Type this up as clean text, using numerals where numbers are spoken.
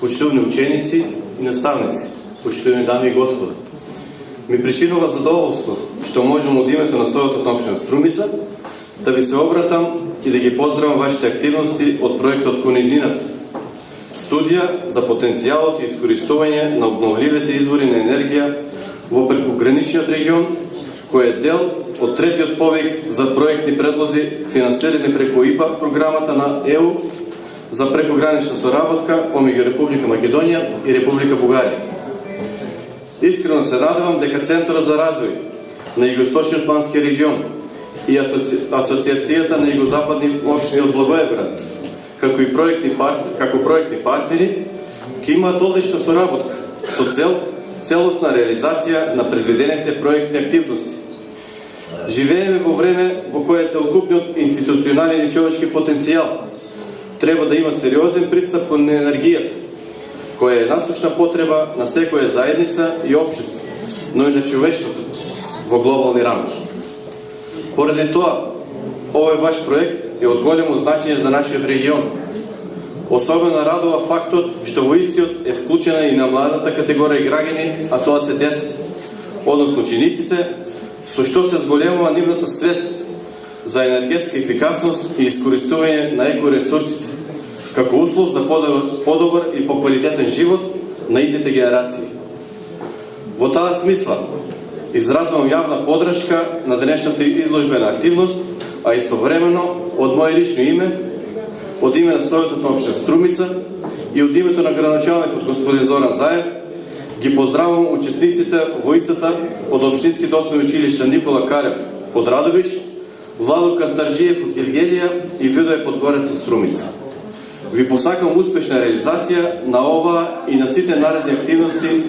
почитувани ученици и наставници, почитувани дами и господа. Ми причинува задоволство, што можем од името на Советот на општина Струмица да ви се обратам и да ги поздравам вашите активности од проектот Кон иднината. Студија за потенцијалот и искористување на обновливите извори на енергија во прекограничниот регион, кој е дел од третиот повик за проектни предлози финансирани преку ИПА програмата на ЕУ за прекогранична соработка помеѓу Република Македонија и Република Бугарија. Искрено се надевам дека Центарот за развој на Југоисточниот плански регион и Асоциацијата на југозападни општини од Благоевград, како проектни партнери, ќе имаат одлична соработка со цел целосна реализација на предвидените проектни активности. Живееме во време во кое целокупниот институционален и човечки потенцијал треба да има сериозен пристап кон енергијата, која е насущна потреба на секоја заедница и општество, но и на човештвото во глобални рамки. Поради тоа, овој ваш проект е од големо значење за нашиот регион. Особено радува фактот што во истиот е вклучена и на младата категорија граѓани, а тоа се децата, односно учениците, со што се зголемува нивната свест за енергетска ефикасност и искористување на екоресурсите, како услов за подобар и поквалитетен живот на идните генерации. Во таа смисла, изразувам јавна подршка на денешната изложбена активност, а истовремено од моје лично име, од име на Советот на општина Струмица и од името на градоначалникот господин Зоран Заев, ги поздравувам учесниците во истата од општинските основни училишта Никола Карев од Радовиш, Владо Кантарджиев од Гергелија и Видое Подгорец од Струмица. Ви посакам успешна реализација на ова и на сите наредни активности